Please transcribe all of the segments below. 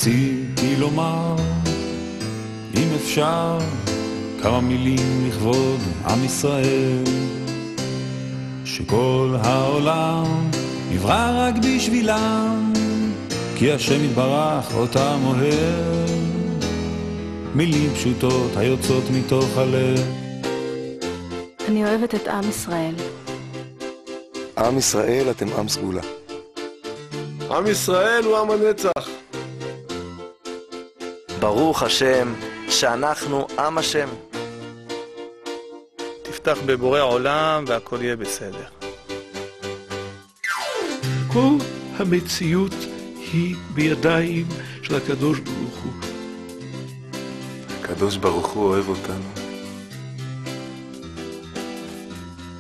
רציתי לומר, אם אפשר, כמה מילים לכבוד עם ישראל, שכל העולם נברא רק בשבילם, כי השם יתברך אותם אוהב, מילים פשוטות היוצאות מתוך הלב. אני אוהבת את עם ישראל. עם ישראל, אתם עם סגולה. עם ישראל הוא עם הנצח. ברוך השם שאנחנו עם השם. תפתח בבורא עולם והכל יהיה בסדר. כל המציאות היא בידיים של הקדוש ברוך הוא. הקדוש ברוך הוא אוהב אותנו.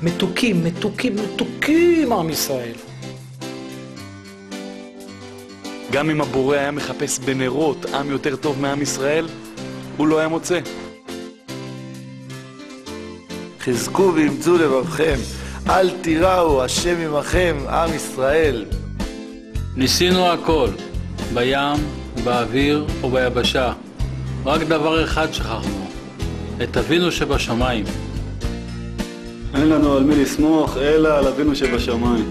מתוקים, מתוקים, מתוקים עם ישראל. גם אם הבורא היה מחפש בנרות עם יותר טוב מעם ישראל, הוא לא היה מוצא. חזקו ואמצו לבבכם, אל תיראו, השם עמכם, עם ישראל. ניסינו הכל, בים, באוויר וביבשה. רק דבר אחד שכחנו, את אבינו שבשמיים. אין לנו על מי לסמוך, אלא על אבינו שבשמיים.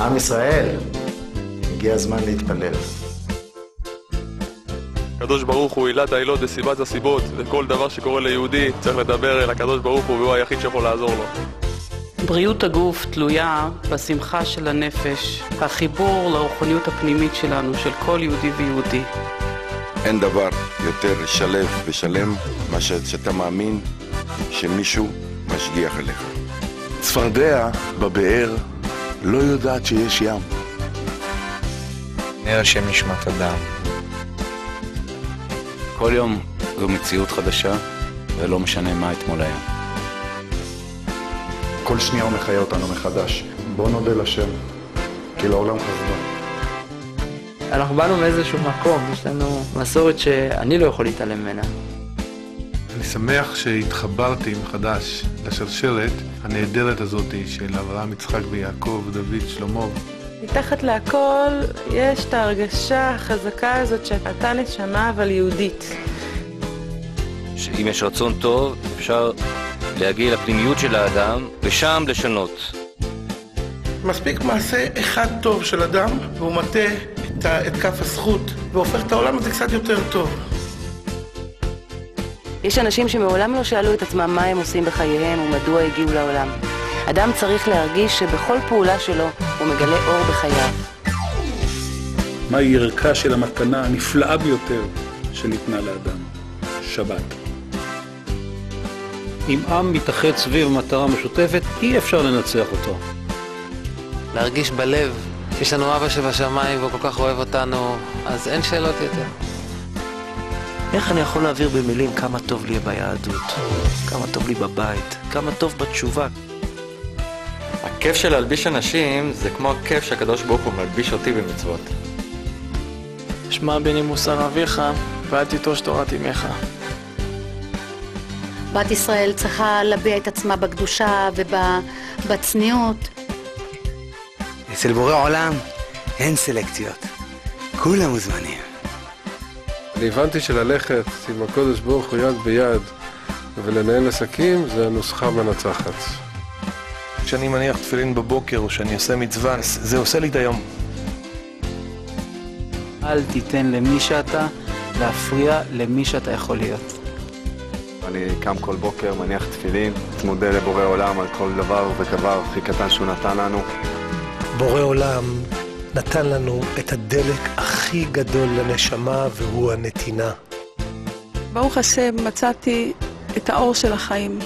עם ישראל, הגיע הזמן להתפלל. הקדוש ברוך הוא עילת העילות וסיבת הסיבות, וכל דבר שקורה ליהודי צריך לדבר אל הקדוש ברוך הוא, והוא היחיד שיכול לעזור לו. בריאות הגוף תלויה בשמחה של הנפש, החיבור לרוחניות הפנימית שלנו, של כל יהודי ויהודי. אין דבר יותר שלב ושלם מה שאתה מאמין שמישהו משגיח עליך. צפרדע בבאר לא יודעת שיש ים. נר השם נשמת אדם. כל יום זו מציאות חדשה, ולא משנה מה אתמול היה. כל שנייה הוא מחיה אותנו מחדש. בואו נודה לשם, כי לעולם חסדו. אנחנו באנו מאיזשהו מקום, יש לנו מסורת שאני לא יכול להתעלם ממנה. אני שמח שהתחברתי מחדש לשרשרת הנהדרת הזאת של אברהם, יצחק ויעקב, דוד, שלמה. מתחת להכל יש את ההרגשה החזקה הזאת שאתה נשמה אבל יהודית. שאם יש רצון טוב אפשר להגיע לפנימיות של האדם ושם לשנות. מספיק מעשה אחד טוב של אדם והוא מטה את כף הזכות והופך את העולם הזה קצת יותר טוב. יש אנשים שמעולם לא שאלו את עצמם מה הם עושים בחייהם ומדוע הגיעו לעולם. אדם צריך להרגיש שבכל פעולה שלו הוא מגלה אור בחייו. מהי ערכה של המתנה הנפלאה ביותר שניתנה לאדם? שבת. אם עם מתאחד סביב מטרה משותפת, אי אפשר לנצח אותו. להרגיש בלב שיש לנו אבא שבשמיים והוא כל כך אוהב אותנו, אז אין שאלות יותר. איך אני יכול להעביר במילים כמה טוב לי ביהדות, כמה טוב לי בבית, כמה טוב בתשובה? הכיף של להלביש אנשים זה כמו הכיף שהקדוש ברוך הוא מלביש אותי במצוות. שמע בני מוסר אביך ואל תיטוש תורת אמך. בת ישראל צריכה להביע את עצמה בקדושה ובצניעות. אצל בורא עולם אין סלקציות, כולם מוזמנים. אני הבנתי שללכת עם הקודש ברוך הוא יד ביד ולנהל עסקים זה הנוסחה מנצחת. כשאני מניח תפילין בבוקר או שאני עושה מצווה, זה עושה לי את היום. אל תיתן למי שאתה להפריע למי שאתה יכול להיות. אני קם כל בוקר, מניח תפילין, מודה לבורא עולם על כל דבר ודבר הכי קטן שהוא נתן לנו. בורא עולם נתן לנו את הדלק הכי גדול לנשמה והוא הנתינה. ברוך השם מצאתי את האור של החיים,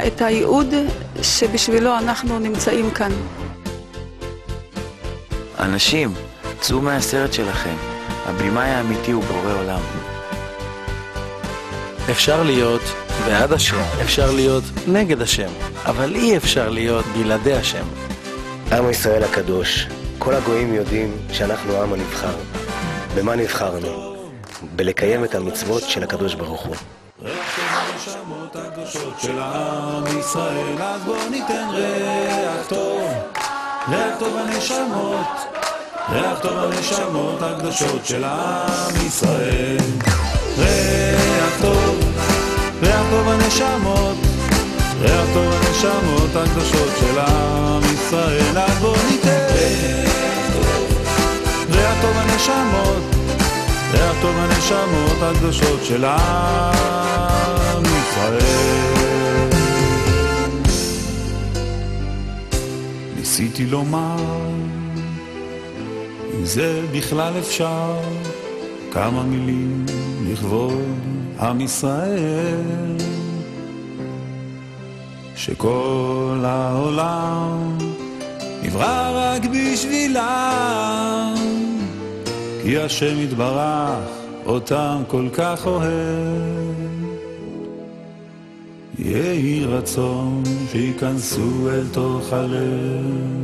את הייעוד שבשבילו אנחנו נמצאים כאן. אנשים, צאו מהסרט שלכם, הבימאי האמיתי הוא בורא עולם. אפשר להיות בעד השם, אפשר להיות נגד השם, אבל אי אפשר להיות בלעדי השם. עם ישראל הקדוש, כל הגויים יודעים שאנחנו העם הנבחר. במה נבחרנו? בלקיים את המצוות של הקדוש ברוך הוא. הנשמות הקדושות של עם ישראל, אז בוא ניתן ריח טוב בנשמות, ריח טוב הנשמות הקדושות של עם ישראל. ריח טוב הנשמות, ריח טוב הנשמות הקדושות של עם ישראל. אז בוא ניתן ריח טוב הנשמות, ריח טוב הנשמות הקדושות של עם ישראל. ניסיתי לומר אם זה בכלל אפשר, כמה מילים לכבוד עם ישראל, שכל העולם נברא רק בשבילם, כי השם יתברך אותם כל כך אוהב. יהי רצון שיכנסו אל תוך הלב,